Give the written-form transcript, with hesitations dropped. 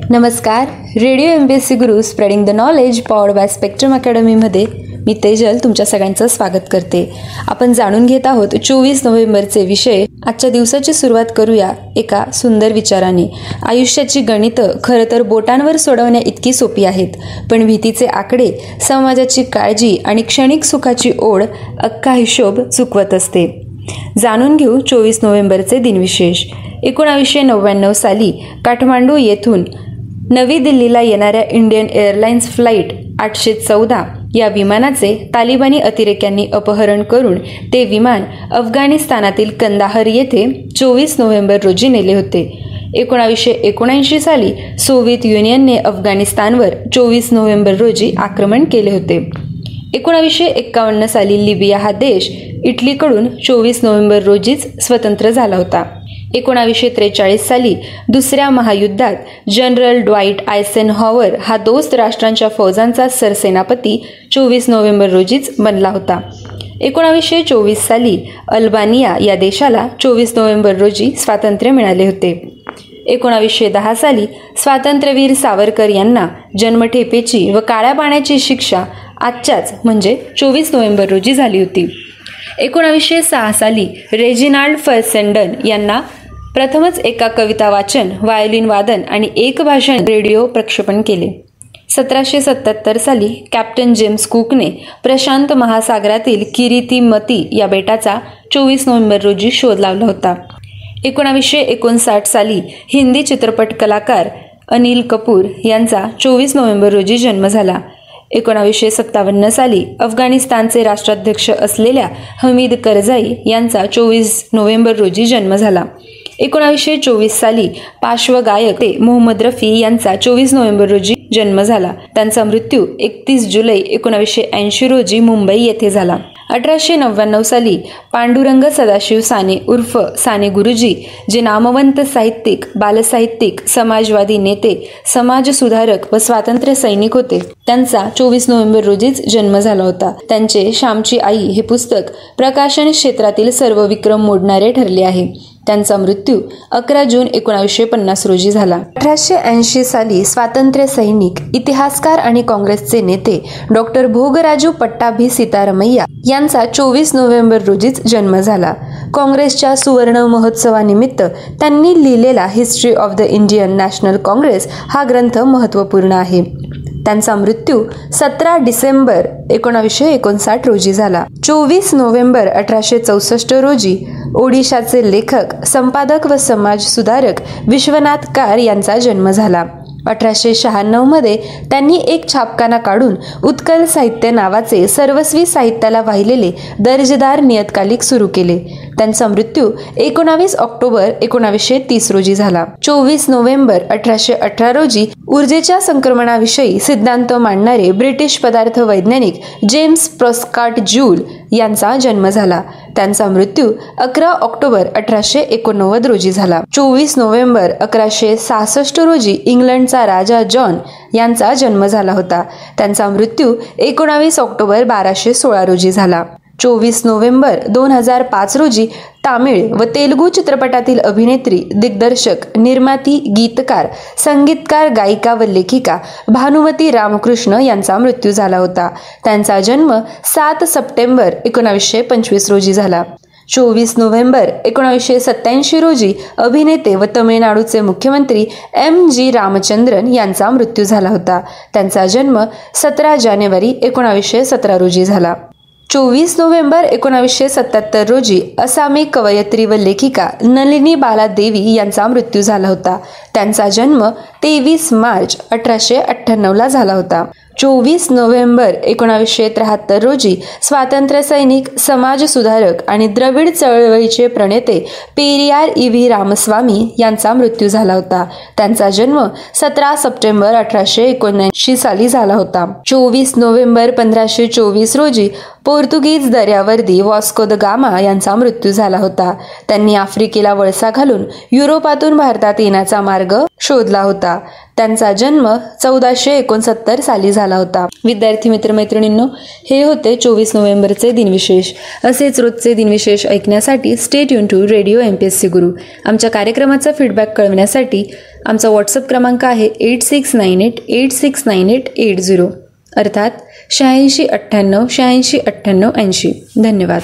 नमस्कार. Radio MPSC Guru spreading the knowledge powered by Spectrum अकॅडमीमध्ये मी तेजल तुमच्या सगळ्यांचं स्वागत करते. आपण जाणून घेत आहोत 24 नोव्हेंबरचे विषय. आजच्या दिवसाची सुरुवात करूया एका सुंदर विचाराने. आयुष्याची गणितं खरं तर बोटांवर सोडवण्या इतकी सोपी आहेत, पण भीतीचे आकडे, समाजाची काळजी आणि क्षणिक सुखाची ओढ अख्खा हिशोब चुकवत असते. जाणून घेऊ 24 नोव्हेंबरचे दिनविशेष. 1999 साली काठमांडू येथून नवी दिल्लीला येणाऱ्या इंडियन एअरलाइन्स फ्लाईट 814 या विमानाचे तालिबानी अतिरेक्यांनी अपहरण करून ते विमान अफगाणिस्तानातील कंदाहर येथे 24 नोव्हेंबर रोजी नेले होते. 1979 साली सोव्हिएत युनियनने अफगाणिस्तानवर 24 नोव्हेंबर रोजी आक्रमण केले होते. 1951 साली लिबिया हा देश इटलीकडून 24 नोव्हेंबर रोजीच स्वतंत्र झाला होता. 1943 साली दुसऱ्या महायुद्धात जनरल ड्वाईट आयसेनहॉवर हा दोस्त राष्ट्रांच्या फौजांचा सरसेनापती 24 नोव्हेंबर रोजीच बनला होता. 1924 साली अल्बानिया या देशाला 24 नोव्हेंबर रोजी स्वातंत्र्य मिळाले होते. 1910 साली स्वातंत्र्यवीर सावरकर यांना जन्मठेपेची व काळ्या पाण्याची शिक्षा आजच्याच म्हणजे 24 नोव्हेंबर रोजी झाली होती. 1906 साली रेजिनाल्ड फर्सेंडन यांना प्रथमच एका कविता वाचन, व्हायोलिन वादन आणि एकभाषण रेडिओ प्रक्षेपण केले. 1777 साली कॅप्टन जेम्स कुकने प्रशांत महासागरातील किरितिमती या बेटाचा 24 नोव्हेंबर रोजी शोध लावला होता. 1959 साली हिंदी चित्रपट कलाकार अनिल कपूर यांचा 24 नोव्हेंबर रोजी जन्म झाला. 1957 साली अफगाणिस्तानचे राष्ट्राध्यक्ष असलेल्या हमीद करझाई यांचा 24 नोव्हेंबर रोजी जन्म झाला. 1924 साली पार्श्वगायक मोहम्मद रफी यांचा 24 नोव्हेंबर रोजी जन्म झाला. त्यांचा मृत्यू 31 जुलै 1980 रोजी मुंबई येथे झाला. 1899 साली पांडुरंग सदाशिव साने उर्फ साने गुरुजी, जे नामवंत साहित्यिक, बालसाहित्यिक, समाजवादी नेते, समाजसुधारक व स्वातंत्र्य सैनिक होते, त्यांचा 24 नोव्हेंबर रोजीच जन्म झाला होता. त्यांचे श्यामची आई हे पुस्तक प्रकाशन क्षेत्रातील सर्व विक्रम मोडणारे ठरले आहे. त्यांचा मृत्यू 11 जून 1950 रोजी झाला. 1880 साली स्वातंत्र्य सैनिक, इतिहासकार आणि काँग्रेसचे नेते डॉक्टर भोगराजू पट्टाभी सीतारामय्या यांचा 24 नोव्हेंबर रोजीच जन्म झाला. काँग्रेसच्या सुवर्ण महोत्सवानिमित्त त्यांनी लिहिलेला history of the Indian national Congress हा ग्रंथ महत्त्वपूर्ण आहे. त्यांचा मृत्यू 17 डिसेंबर 1959 रोजी झाला. 24 नोव्हेंबर 1864 रोजी ओडिशाचे लेखक, संपादक व समाजसुधारक विश्वनाथ कार यांचा जन्म झाला. 1896 मध्ये त्यांनी एक छापखाना काढून उत्कल साहित्य नावाचे सर्वस्वी साहित्याला वाहिलेले दर्जेदार नियतकालिक सुरू केले. त्यांचा मृत्यू 19 ऑक्टोबर 1930 रोजी झाला. 24 नोव्हेंबर 1818 रोजी ऊर्जेच्या संक्रमणाविषयी सिद्धांत मांडणारे ब्रिटिश पदार्थ वैज्ञानिक जेम्स प्रोस्काट ज्यूल यांचा जन्म झाला. त्यांचा मृत्यू 11 ऑक्टोबर 1889 रोजी झाला. 24 नोव्हेंबर 1166 रोजी इंग्लंडचा राजा जॉन यांचा जन्म झाला होता. त्यांचा मृत्यू 19 ऑक्टोबर 1216 रोजी झाला. 24 नोव्हेंबर 2005 रोजी तामिळ व तेलुगू चित्रपटातील अभिनेत्री, दिग्दर्शक, निर्माती, गीतकार, संगीतकार, गायिका व लेखिका भानुमती रामकृष्ण यांचा मृत्यू झाला होता. त्यांचा जन्म 7 सप्टेंबर 1925 रोजी झाला. 24 नोव्हेंबर 1987 रोजी अभिनेते व तमिळनाडूचे मुख्यमंत्री MG रामचंद्रन यांचा मृत्यू झाला होता. त्यांचा जन्म 17 जानेवारी 1917 रोजी झाला. 24 नोव्हेंबर 1977 रोजी असामी कवयित्री व लेखिका नलिनी बाला देवी यांचा मृत्यू झाला होता. त्यांचा जन्म 23 मार्च 1898 झाला होता. 24 नोव्हेंबर 1973 रोजी स्वातंत्र्य सैनिक, समाजसुधारक आणि द्रविड चळवळीचे प्रणेते पेरियार EV रामस्वामी यांचा मृत्यू झाला होता. त्यांचा जन्म 17 सप्टेंबर 1879 साली झाला होता. 24 नोव्हेंबर 1524 रोजी पोर्तुगीज दर्यावर्दी वॉस्को द गामा यांचा मृत्यू झाला होता. त्यांनी आफ्रिकेला वळसा घालून युरोपातून भारतात येण्याचा मार्ग शोधला होता. त्यांचा जन्म 1469 साली झाला होता. विद्यार्थी मित्रमैत्रिणींनो, हे होते 24 नोव्हेंबरचे दिनविशेष. असेच रोजचे दिनविशेष ऐकण्यासाठी stay tune to radio MPSC Guru. आमच्या कार्यक्रमाचा फीडबॅक कळविण्यासाठी आमचा व्हॉट्सअप क्रमांक आहे 8698869880 अर्थात 8698 8698 80. धन्यवाद.